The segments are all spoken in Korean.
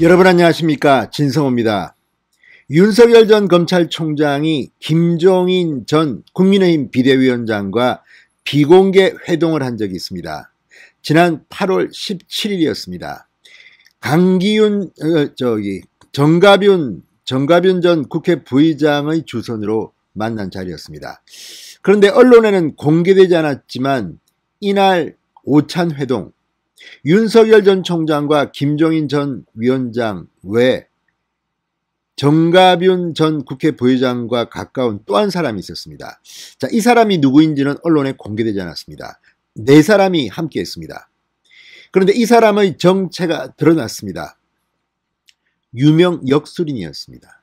여러분 안녕하십니까, 진성호입니다. 윤석열 전 검찰총장이 김종인 전 국민의힘 비대위원장과 비공개 회동을 한 적이 있습니다. 지난 8월 17일이었습니다. 정가균 전 국회 부의장의 주선으로 만난 자리였습니다. 그런데 언론에는 공개되지 않았지만 이날 오찬 회동, 윤석열 전 총장과 김종인 전 위원장 외 정가균 전 국회 부의장과 가까운 또 한 사람이 있었습니다. 자, 이 사람이 누구인지는 언론에 공개되지 않았습니다. 네 사람이 함께 했습니다. 그런데 이 사람의 정체가 드러났습니다. 유명 역술인이었습니다.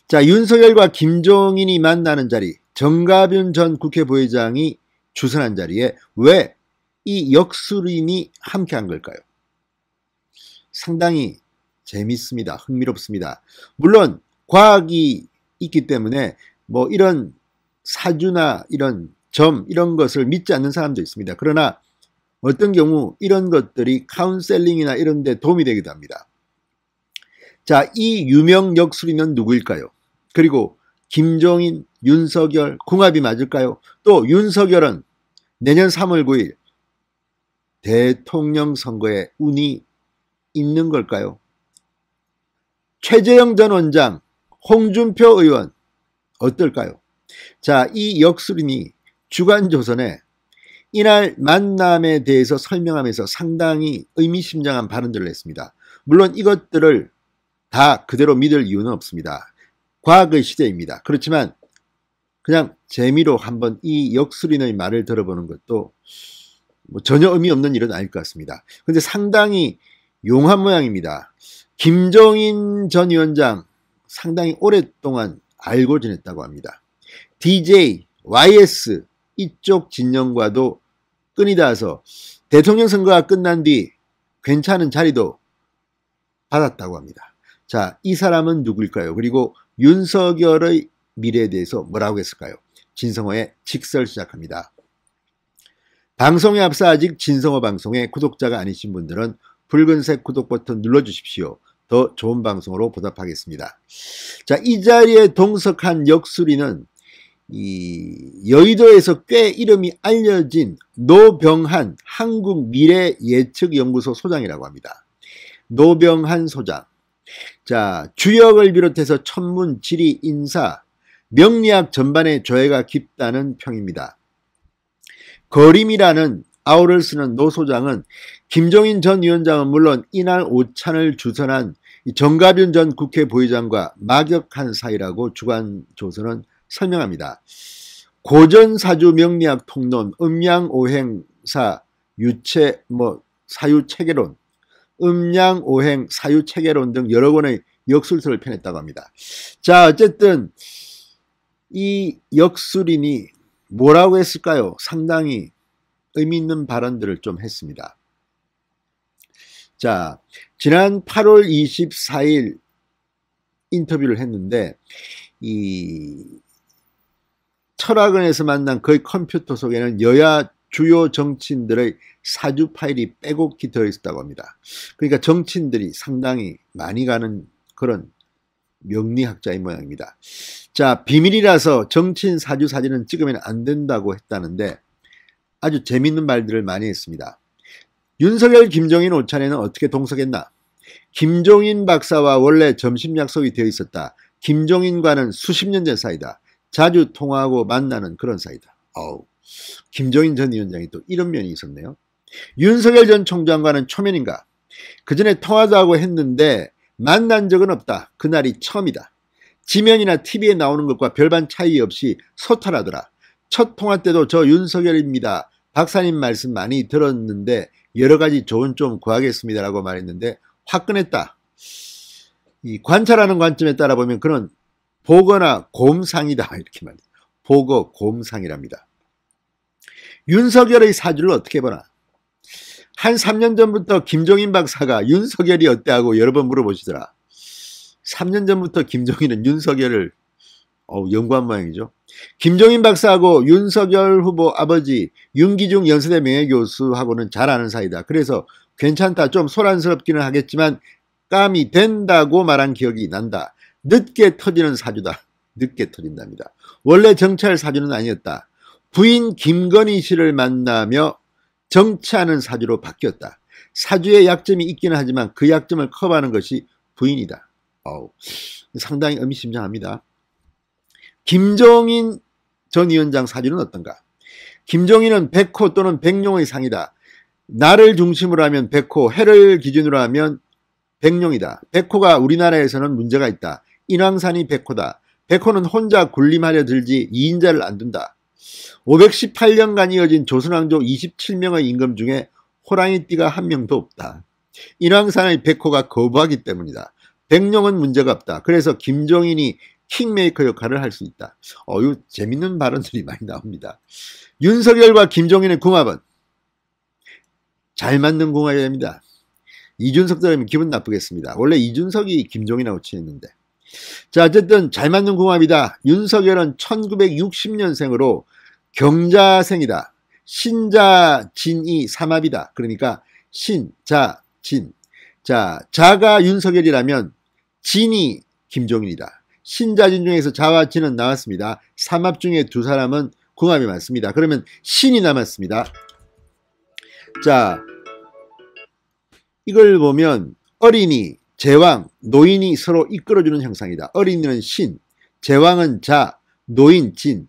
자, 윤석열과 김종인이 만나는 자리, 정가균 전 국회 부의장이 주선한 자리에 왜 이 역술인이 함께한 걸까요? 상당히 재밌습니다. 흥미롭습니다. 물론 과학이 있기 때문에 뭐 이런 사주나 이런 점 이런 것을 믿지 않는 사람도 있습니다. 그러나 어떤 경우 이런 것들이 카운셀링이나 이런 데 도움이 되기도 합니다. 자, 이 유명 역술인은 누구일까요? 그리고 김종인, 윤석열 궁합이 맞을까요? 또 윤석열은 내년 3월 9일 대통령 선거에 운이 있는 걸까요? 최재형 전 원장, 홍준표 의원 어떨까요? 자, 이 역술인이 주간조선에 이날 만남에 대해서 설명하면서 상당히 의미심장한 발언들을 했습니다. 물론 이것들을 다 그대로 믿을 이유는 없습니다. 과학의 시대입니다. 그렇지만 그냥 재미로 한번 이 역술인의 말을 들어보는 것도 뭐 전혀 의미 없는 일은 아닐 것 같습니다. 그런데 상당히 용한 모양입니다. 김종인 전 위원장 상당히 오랫동안 알고 지냈다고 합니다. DJ, YS 이쪽 진영과도 끈이 닿아서 대통령 선거가 끝난 뒤 괜찮은 자리도 받았다고 합니다. 자, 이 사람은 누구일까요? 그리고 윤석열의 미래에 대해서 뭐라고 했을까요? 진성호의 직설 시작합니다. 방송에 앞서 아직 진성호 방송의 구독자가 아니신 분들은 붉은색 구독 버튼 눌러주십시오. 더 좋은 방송으로 보답하겠습니다. 자, 이 자리에 동석한 역술인은 여의도에서 꽤 이름이 알려진 노병한 한국미래예측연구소 소장이라고 합니다. 노병한 소장. 자, 주역을 비롯해서 천문, 지리, 인사, 명리학 전반에 조예가 깊다는 평입니다. 거림이라는 아우를 쓰는 노 소장은 김종인 전 위원장은 물론 이날 오찬을 주선한 정가균 전 국회 부의장과 막역한 사이라고 주간조선은 설명합니다. 고전사주 명리학 통론, 음양오행 사유체계론, 음양오행 사유체계론 등 여러 권의 역술서를 펴냈다고 합니다. 자, 어쨌든 이 역술인이 뭐라고 했을까요? 상당히 의미 있는 발언들을 좀 했습니다. 자, 지난 8월 24일 인터뷰를 했는데 이 철학원에서 만난 그의 컴퓨터 속에는 여야 주요 정치인들의 사주 파일이 빼곡히 들어있었다고 합니다. 그러니까 정치인들이 상당히 많이 가는 그런 명리학자의 모양입니다. 자, 비밀이라서 정치인 사주 사진은 찍으면 안 된다고 했다는데 아주 재밌는 말들을 많이 했습니다. 윤석열, 김종인 오찬에는 어떻게 동석했나? 김종인 박사와 원래 점심 약속이 되어 있었다. 김종인과는 수십 년 전 사이다. 자주 통화하고 만나는 그런 사이다. 김종인 전 위원장이 또 이런 면이 있었네요. 윤석열 전 총장과는 초면인가? 그 전에 통화도 하고 했는데 만난 적은 없다. 그날이 처음이다. 지면이나 TV에 나오는 것과 별반 차이 없이 소탈하더라. 첫 통화 때도 저 윤석열입니다. 박사님 말씀 많이 들었는데 여러 가지 조언 좀 구하겠습니다. 라고 말했는데 화끈했다. 이 관찰하는 관점에 따라 보면 그런 보거나 곰상이다. 이렇게 말합니다. 보거, 곰상이랍니다. 윤석열의 사주를 어떻게 보나? 한 3년 전부터 김종인 박사가 윤석열이 어때 하고 여러 번 물어보시더라. 3년 전부터 김종인은 윤석열을 연구한 모양이죠. 김종인 박사하고 윤석열 후보 아버지 윤기중 연세대 명예교수하고는 잘 아는 사이다. 그래서 괜찮다. 좀 소란스럽기는 하겠지만 감이 된다고 말한 기억이 난다. 늦게 터지는 사주다. 늦게 터진답니다. 원래 정치할 사주는 아니었다. 부인 김건희 씨를 만나며 정치하는 사주로 바뀌었다. 사주에 약점이 있기는 하지만 그 약점을 커버하는 것이 부인이다. 상당히 의미심장합니다. 김종인 전 위원장 사주는 어떤가? 김종인은 백호 또는 백룡의 상이다. 나를 중심으로 하면 백호, 해를 기준으로 하면 백룡이다. 백호가 우리나라에서는 문제가 있다. 인왕산이 백호다. 백호는 혼자 군림하려 들지 2인자를 안 둔다. 518년간 이어진 조선왕조 27명의 임금 중에 호랑이띠가 한 명도 없다. 인왕산의 백호가 거부하기 때문이다. 백룡은 문제가 없다. 그래서 김종인이 킹메이커 역할을 할 수 있다. 이거 재밌는 발언들이 많이 나옵니다. 윤석열과 김종인의 궁합은 잘 맞는 궁합이 됩니다. 이준석 들으면 기분 나쁘겠습니다. 원래 이준석이 김종인하고 친했는데. 자, 어쨌든 잘 맞는 궁합이다. 윤석열은 1960년생으로 경자생이다. 신자진이 삼합이다. 그러니까 신자진. 자, 자가 윤석열이라면 진이 김종인이다. 신자진 중에서 자와 진은 나왔습니다. 삼합 중에 두 사람은 궁합이 맞습니다. 그러면 신이 남았습니다. 자, 이걸 보면 어린이, 제왕, 노인이 서로 이끌어주는 형상이다. 어린이는 신, 제왕은 자, 노인, 진.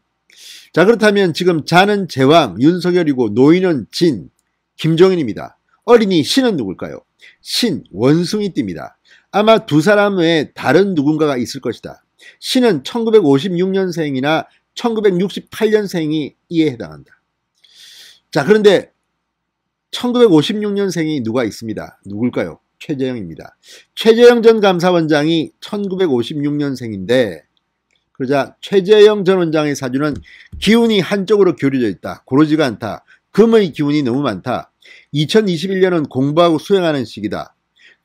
자, 그렇다면 지금 자는 제왕, 윤석열이고 노인은 진, 김종인입니다. 어린이 신은 누굴까요? 신, 원숭이띠입니다. 아마 두 사람 외에 다른 누군가가 있을 것이다. 신은 1956년생이나 1968년생이 이에 해당한다. 자, 그런데 1956년생이 누가 있습니다. 누굴까요? 최재형입니다. 최재형 전 감사원장이 1956년생인데 그러자 최재형 전 원장의 사주는 기운이 한쪽으로 기울어져 있다. 고르지가 않다. 금의 기운이 너무 많다. 2021년은 공부하고 수행하는 시기다.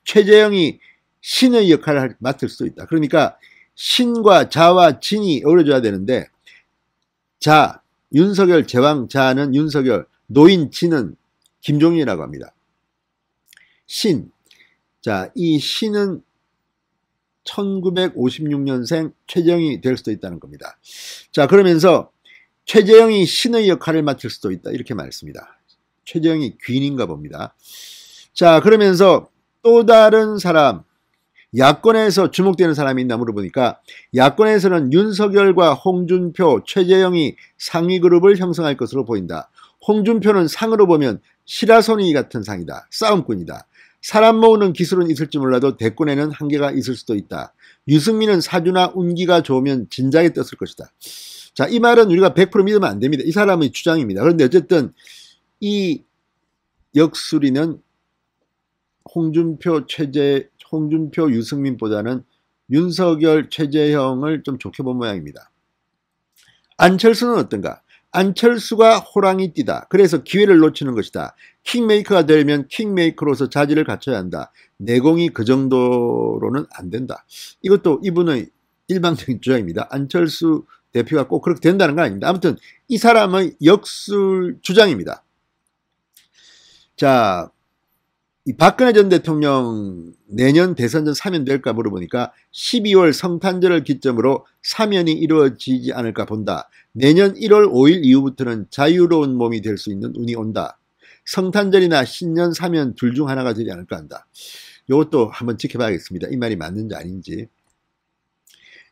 최재형이 신의 역할을 맡을 수도 있다. 그러니까 신과 자와 진이 어우러져야 되는데 자, 윤석열, 제왕 자는 윤석열, 노인 진은 김종인이라고 합니다. 신. 자, 이 신은 1956년생 최재형이 될 수도 있다는 겁니다. 자, 그러면서 최재형이 신의 역할을 맡을 수도 있다. 이렇게 말했습니다. 최재형이 귀인인가 봅니다. 자, 그러면서 또 다른 사람, 야권에서 주목되는 사람이 있나 물어보니까 야권에서는 윤석열과 홍준표, 최재형이 상위 그룹을 형성할 것으로 보인다. 홍준표는 상으로 보면 시라소니 같은 상이다. 싸움꾼이다. 사람 모으는 기술은 있을지 몰라도 대권에는 한계가 있을 수도 있다. 유승민은 사주나 운기가 좋으면 진작에 떴을 것이다. 자, 이 말은 우리가 100% 믿으면 안 됩니다. 이 사람의 주장입니다. 그런데 어쨌든 이 역술이는 홍준표, 유승민보다는 윤석열, 최재형을 좀 좋게 본 모양입니다. 안철수는 어떤가? 안철수가 호랑이띠다. 그래서 기회를 놓치는 것이다. 킹메이커가 되려면 킹메이커로서 자질을 갖춰야 한다. 내공이 그 정도로는 안 된다. 이것도 이분의 일방적인 주장입니다. 안철수 대표가 꼭 그렇게 된다는 건 아닙니다. 아무튼 이 사람의 역술 주장입니다. 자, 이 박근혜 전 대통령 내년 대선 전 사면 될까 물어보니까 12월 성탄절을 기점으로 사면이 이루어지지 않을까 본다. 내년 1월 5일 이후부터는 자유로운 몸이 될 수 있는 운이 온다. 성탄절이나 신년 사면 둘 중 하나가 되지 않을까 한다. 이것도 한번 지켜봐야겠습니다. 이 말이 맞는지 아닌지.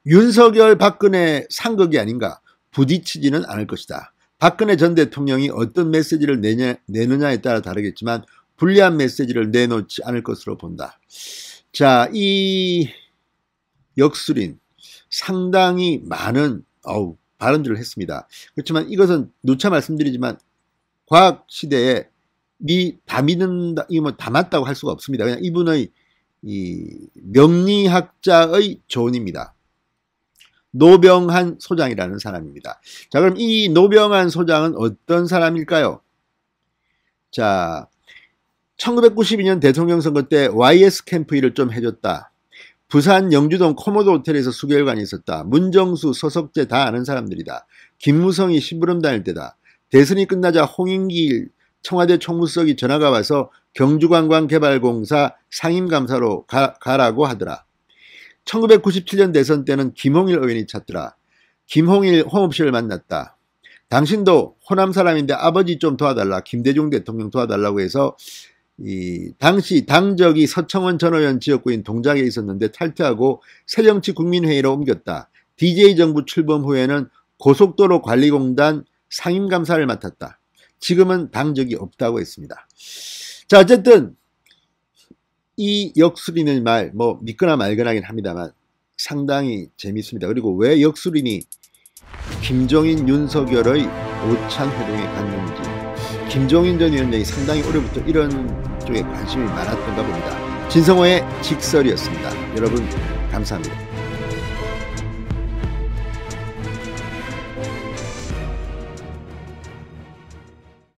윤석열, 박근혜 상극이 아닌가? 부딪히지는 않을 것이다. 박근혜 전 대통령이 어떤 메시지를 내느냐에 따라 다르겠지만 불리한 메시지를 내놓지 않을 것으로 본다. 자, 이 역술인 상당히 많은 발언들을 했습니다. 그렇지만 이것은 누차 말씀드리지만 과학 시대에 다 믿는다, 이거 다 맞다고 할 수가 없습니다. 그냥 이분의 이 명리학자의 조언입니다. 노병한 소장이라는 사람입니다. 자, 그럼 이 노병한 소장은 어떤 사람일까요? 자, 1992년 대통령 선거 때 YS 캠프 일을 좀 해줬다. 부산 영주동 코모도 호텔에서 수개월간 있었다. 문정수, 서석재 다 아는 사람들이다. 김무성이 심부름 다닐 때다. 대선이 끝나자 홍인길 청와대 총무석이 전화가 와서 경주관광개발공사 상임감사로 가라고 하더라. 1997년 대선 때는 김홍일 의원이 찾더라. 김홍일 홍업실을 만났다. 당신도 호남 사람인데 아버지 좀 도와달라. 김대중 대통령 도와달라고 해서 당시 당적이 서청원 전 의원 지역구인 동작에 있었는데 탈퇴하고 새정치국민회의로 옮겼다. DJ 정부 출범 후에는 고속도로관리공단 상임감사를 맡았다. 지금은 당적이 없다고 했습니다. 자, 어쨌든 이 역술인의 말 뭐 믿거나 말거나긴 합니다만 상당히 재밌습니다. 그리고 왜 역술인이 김종인, 윤석열의 오찬 회동에 갔는지, 김종인 전 위원장이 상당히 오래부터 이런 쪽에 관심이 많았던가 봅니다. 진성호의 직설이었습니다. 여러분 감사합니다.